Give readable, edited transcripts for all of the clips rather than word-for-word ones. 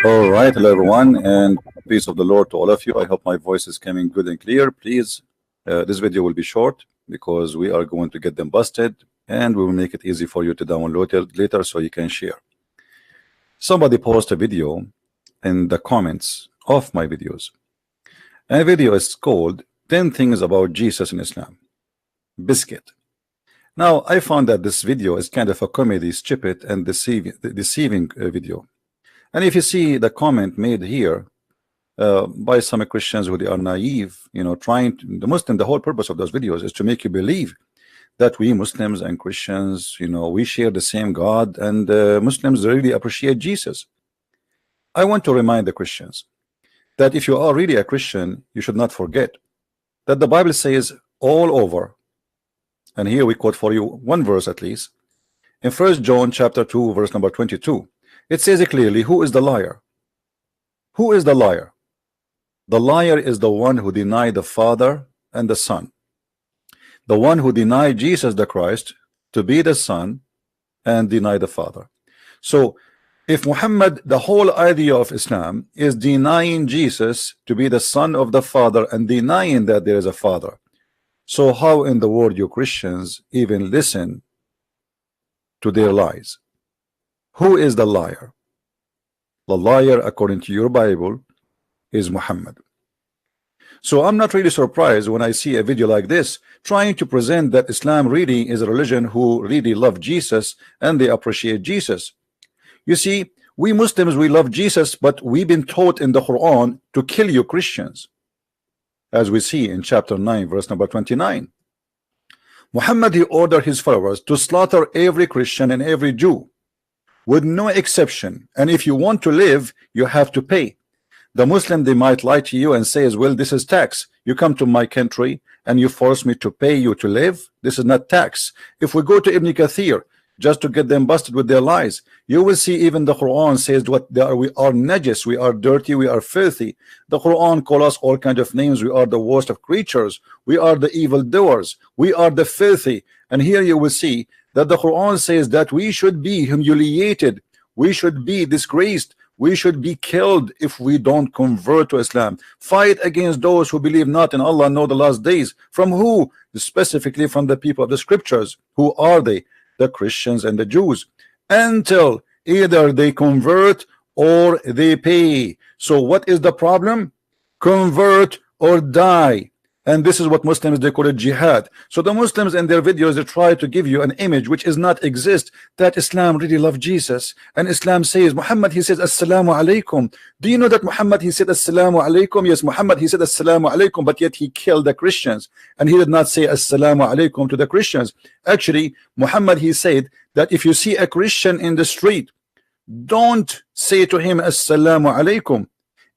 All right, hello everyone, and peace of the Lord to all of you. I hope my voice is coming good and clear. Please, this video will be short because we are going to get them busted, and we will make it easy for you to download it later so you can share. Somebody posted a video in the comments of my videos. And the video is called 10 Things About Jesus in Islam. Biscuit. Now, I found that this video is kind of a comedy, stupid, and deceiving video. And if you see the comment made here by some Christians who they are naive, the whole purpose of those videos is to make you believe that we Muslims and Christians, we share the same God, and Muslims really appreciate Jesus. I want to remind the Christians that if you are really a Christian, you should not forget that the Bible says all over, and here we quote for you one verse at least, in 1 John chapter 2 verse number 22. It says it clearly, who is the liar? Who is the liar? The liar is the one who denied the Father and the Son. The one who denied Jesus the Christ to be the Son and deny the Father. So if Muhammad, the whole idea of Islam is denying Jesus to be the Son of the Father and denying that there is a Father, so how in the world you Christians even listen to their lies? Who is the liar? The liar, according to your Bible, is Muhammad. So I'm not really surprised when I see a video like this trying to present that Islam really is a religion who really love Jesus and they appreciate Jesus. You see, we Muslims, we love Jesus, but we've been taught in the Quran to kill you Christians, as we see in chapter 9 verse number 29. Muhammad, he ordered his followers to slaughter every Christian and every Jew with no exception, and if you want to live, you have to pay. The Muslim, they might lie to you and say as well, this is tax. You come to my country and you force me to pay you to live. This is not tax. If we go to Ibn Kathir just to get them busted with their lies, you will see even the Quran says what they are. We are najis, we are dirty, we are filthy. The Quran calls us all kinds of names. We are the worst of creatures, we are the evil doers, we are the filthy. And here you will see that the Quran says that we should be humiliated, we should be disgraced, we should be killed if we don't convert to Islam. Fight against those who believe not in Allah nor the last days. From who? Specifically from the people of the scriptures. Who are they? The Christians and the Jews, until either they convert or they pay. So what is the problem? Convert or die. And this is what Muslims, they call it jihad. So the Muslims in their videos, they try to give you an image which is not exist, that Islam really love Jesus, and Islam says, Muhammad, he says assalamu alaikum. Do you know that Muhammad, he said assalamu alaikum? Yes, Muhammad, he said assalamu alaikum, but yet he killed the Christians, and he did not say assalamu alaikum to the Christians. Actually, Muhammad, he said that if you see a Christian in the street, don't say to him assalamu alaikum.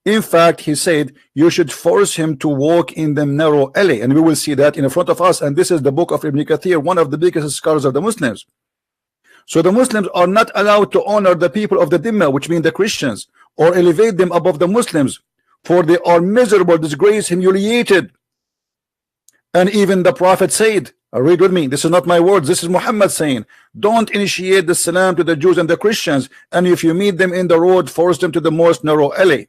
In fact, he said you should force him to walk in the narrow alley, and we will see that in front of us. And this is the book of Ibn Kathir, one of the biggest scholars of the Muslims. So the Muslims are not allowed to honor the people of the Dhimma, which mean the Christians, or elevate them above the Muslims, for they are miserable, disgraced, humiliated. And even the Prophet said, read with me, this is not my words, this is Muhammad saying, don't initiate the salam to the Jews and the Christians, and if you meet them in the road, force them to the most narrow alley.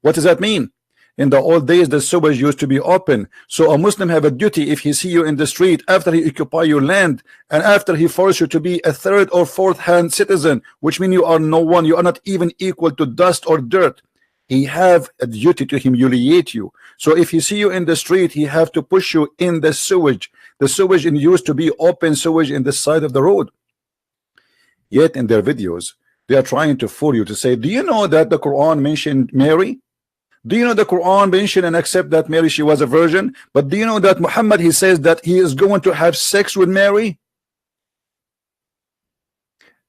What does that mean? In the old days, the sewers used to be open. So a Muslim have a duty, if he see you in the street, after he occupy your land, and after he force you to be a third or fourth hand citizen, which means you are no one, you are not even equal to dust or dirt, he have a duty to humiliate you. So if he see you in the street, he have to push you in the sewage. The sewage used to be open sewage in the side of the road. Yet in their videos, they are trying to fool you to say, do you know that the Quran mentioned Mary? Do you know the Quran mentioned and accept that Mary, she was a virgin? But do you know that Muhammad, he says that he is going to have sex with Mary?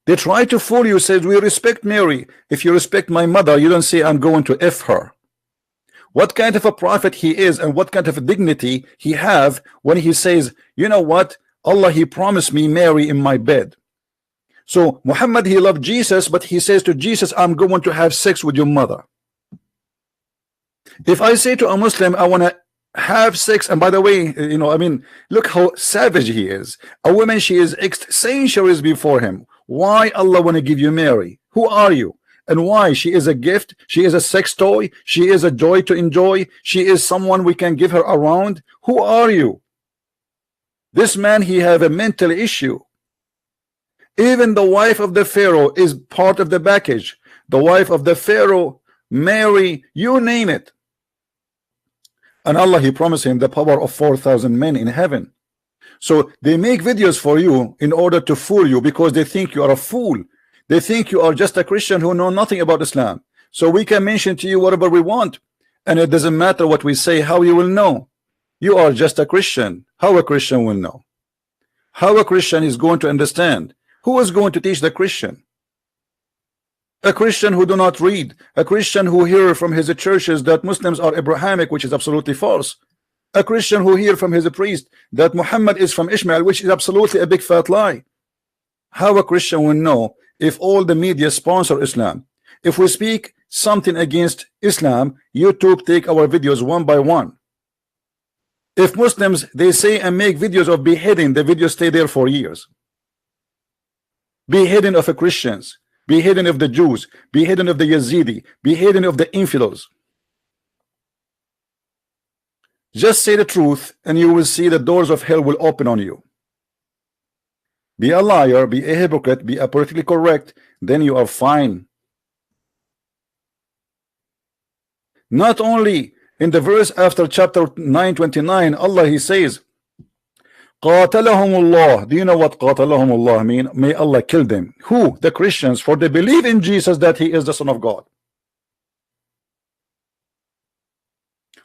They try to fool you, says we respect Mary. If you respect my mother, you don't say I'm going to F her. What kind of a prophet he is, and what kind of a dignity he have when he says, you know what, Allah, he promised me Mary in my bed. So Muhammad, he loved Jesus, but he says to Jesus, I'm going to have sex with your mother. If I say to a Muslim, I want to have sex, and by the way, I mean, look how savage he is. A woman, she is centuries before him. Why Allah want to give you Mary? Who are you? And why? She is a gift, she is a sex toy, she is a joy to enjoy, she is someone we can give her around. Who are you? This man, he have a mental issue. Even the wife of the Pharaoh is part of the package. The wife of the Pharaoh, Mary, you name it. And Allah, he promised him the power of 4,000 men in heaven. So they make videos for you in order to fool you, because they think you are a fool. They think you are just a Christian who know nothing about Islam. So we can mention to you whatever we want, and it doesn't matter what we say. How you will know? You are just a Christian. How a Christian will know? How a Christian is going to understand? Who is going to teach the Christian? A Christian who do not read, a Christian who hear from his churches that Muslims are Abrahamic, which is absolutely false. A Christian who hear from his priest that Muhammad is from Ishmael, which is absolutely a big fat lie. How a Christian will know if all the media sponsor Islam? If we speak something against Islam, YouTube take our videos one by one. If Muslims, they say and make videos of beheading, the videos stay there for years. Beheading of the Christians, beheading of the Jews, beheading of the Yazidi, beheading of the infidels. Just say the truth and you will see the doors of hell will open on you. Be a liar, be a hypocrite, be a politically correct, then you are fine. Not only in the verse after chapter 929, Allah, he says, قاتلهم الله. Do you know what قاتلهم الله mean? May Allah kill them. Who? The Christians, for they believe in Jesus that he is the Son of God.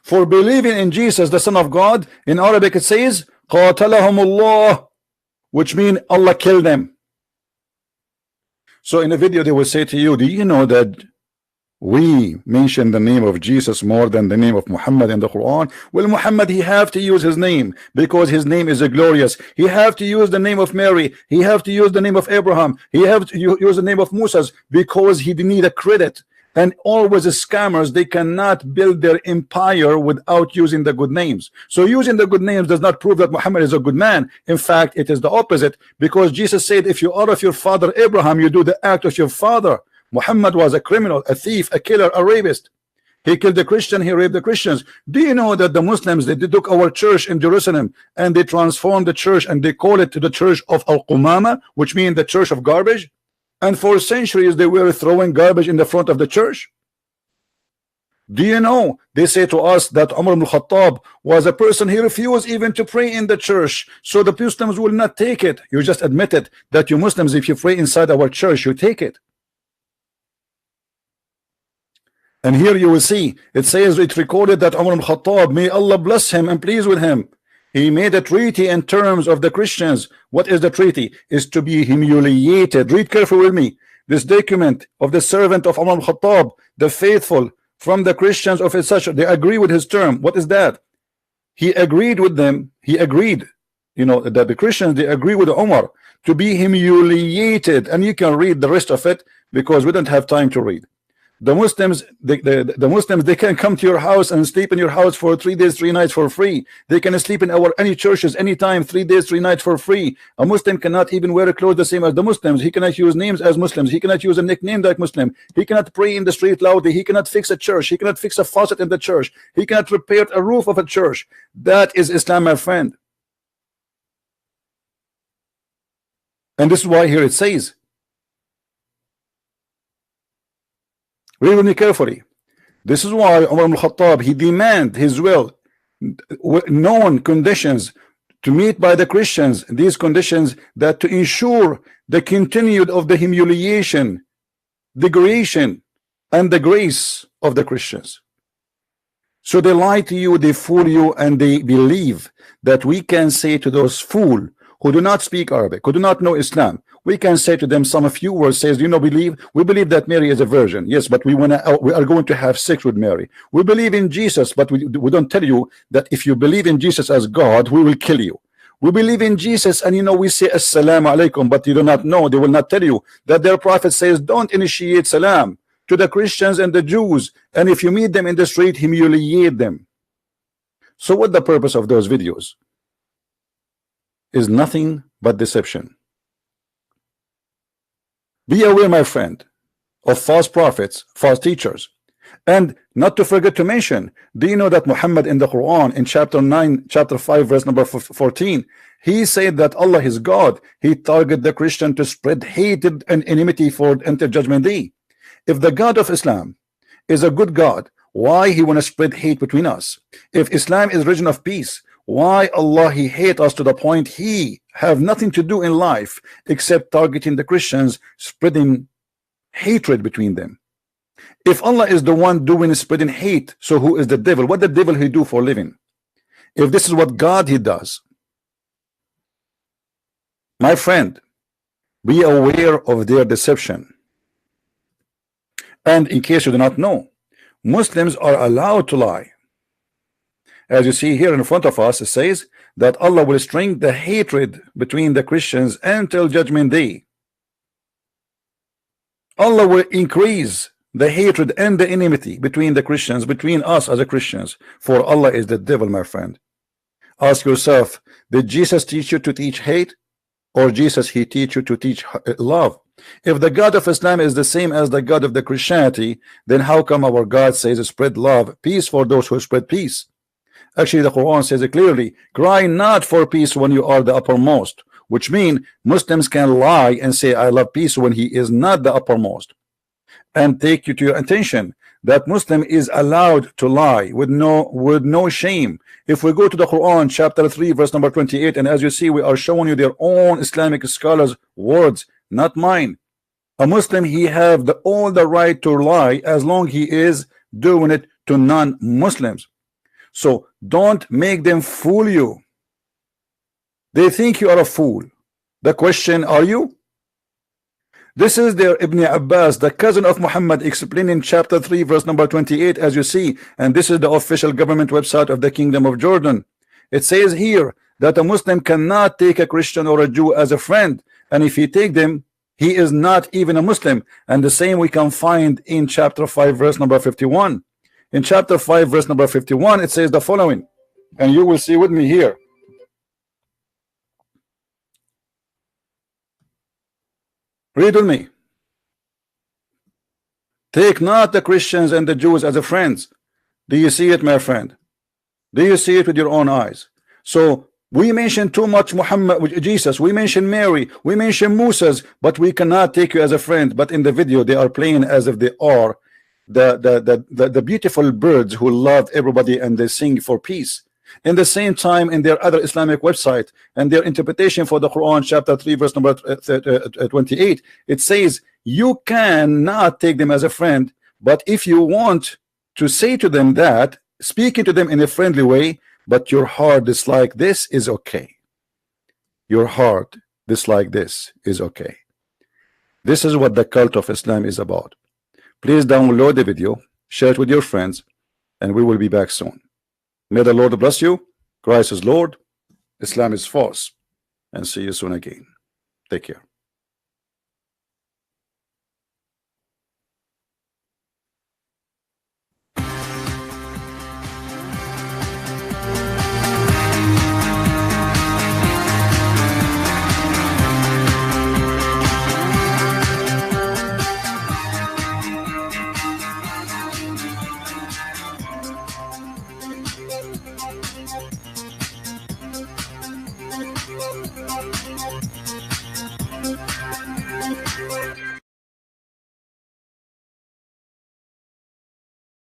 For believing in Jesus the Son of God, in Arabic it says قاتلهم الله, which means Allah kill them. So in the video they will say to you, do you know that we mention the name of Jesus more than the name of Muhammad in the Quran? Well, Muhammad, he have to use his name because his name is glorious. He have to use the name of Mary. He have to use the name of Abraham. He have to use the name of Musa because he need a credit. And always the scammers, they cannot build their empire without using the good names. So using the good names does not prove that Muhammad is a good man. In fact, it is the opposite, because Jesus said, if you are of your father Abraham, you do the act of your father. Muhammad was a criminal, a thief, a killer, a rapist. He killed the Christian, he raped the Christians. Do you know that the Muslims, they took our church in Jerusalem and they transformed the church and they call it the church of Al-Qumama, which means the church of garbage? And for centuries they were throwing garbage in the front of the church. Do you know, they say to us that Umar ibn Khattab was a person, he refused even to pray in the church, so the Muslims will not take it. You just admitted that you Muslims, if you pray inside our church, you take it. And here you will see, it says, it recorded that Umar ibn Khattab, may Allah bless him and pleased with him, he made a treaty in terms of the Christians. What is the treaty? Is to be humiliated. Read carefully with me. This document of the servant of Umar ibn Khattab, the faithful from the Christians of his such, they agree with his term. What is that? He agreed with them. He agreed, you know, that the Christians, they agree with Umar to be humiliated. And you can read the rest of it because we don't have time to read. The Muslims, the Muslims, they can come to your house and sleep in your house for 3 days, 3 nights for free. They can sleep in our any churches anytime, 3 days, 3 nights for free. A Muslim cannot even wear clothes the same as the Muslims. He cannot use names as Muslims. He cannot use a nickname like Muslim. He cannot pray in the street loudly. He cannot fix a church. He cannot fix a faucet in the church. He cannot repair a roof of a church. That is Islam, my friend. And this is why here it says, read with me carefully. This is why Umar ibn Khattab, he demand his will, known conditions to meet by the Christians, these conditions that to ensure the continued of the humiliation, degradation, and the grace of the Christians. So they lie to you, they fool you, and they believe that we can say to those fools who do not speak Arabic, who do not know Islam, we can say to them some few words, says, you know, we believe that Mary is a virgin, yes, but we are going to have sex with Mary. We believe in Jesus, but we don't tell you that if you believe in Jesus as God, we will kill you. We believe in Jesus, and you know, we say assalamu alaikum, but you do not know, they will not tell you that their prophet says don't initiate salam to the Christians and the Jews, and if you meet them in the street, humiliate them. So what the purpose of those videos is? Nothing but deception. Be aware, my friend, of false prophets, false teachers. And not to forget to mention, do you know that Muhammad in the Quran in chapter 9, chapter 5, verse number 14, he said that Allah is God. He targeted the Christian to spread hatred and enmity for until judgment day. If the God of Islam is a good God, why he want to spread hate between us? If Islam is religion of peace, why Allah he hate us to the point he have nothing to do in life except targeting the Christians, spreading hatred between them? If Allah is the one doing spreading hate, so who is the devil? What the devil he do for living? If this is what God he does, my friend, be aware of their deception. And in case you do not know, Muslims are allowed to lie. As you see here in front of us, it says that Allah will string the hatred between the Christians until judgment day. Allah will increase the hatred and the enmity between the Christians, between us as a Christians, for Allah is the devil, my friend. Ask yourself, did Jesus teach you to teach hate, or Jesus he teach you to teach love? If the God of Islam is the same as the God of the Christianity, then how come our God says spread love, peace for those who spread peace? Actually, the Quran says it clearly, cry not for peace when you are the uppermost, which means Muslims can lie and say I love peace when he is not the uppermost. And take you to your attention that Muslim is allowed to lie with no shame. If we go to the Quran chapter 3 verse number 28, and as you see we are showing you their own Islamic scholars words, not mine. A Muslim he have all the right to lie as long he is doing it to non-Muslims. So don't make them fool you. They think you are a fool. The question, are you? This is their Ibn Abbas, the cousin of Muhammad, explaining chapter 3 verse number 28, as you see, and this is the official government website of the Kingdom of Jordan. It says here that a Muslim cannot take a Christian or a Jew as a friend, and if he take them, he is not even a Muslim. And the same we can find in chapter 5 verse number 51. In chapter 5 verse number 51 it says the following, and you will see with me here. Read with me. Take not the Christians and the Jews as a friends. Do you see it, my friend? Do you see it with your own eyes? So we mention too much Muhammad, Jesus, we mention Mary, we mention Moses, but we cannot take you as a friend. But in the video they are playing as if they are the beautiful birds who love everybody and they sing for peace. In the same time, in their other Islamic website and their interpretation for the Quran chapter 3 verse number 28, it says you cannot take them as a friend, but if you want to say to them that, speaking to them in a friendly way, but your heart dislike this, is okay. Your heart dislike this is okay. This is what the cult of Islam is about. Please download the video, share it with your friends, and we will be back soon. May the Lord bless you. Christ is Lord, Islam is false, and see you soon again. Take care.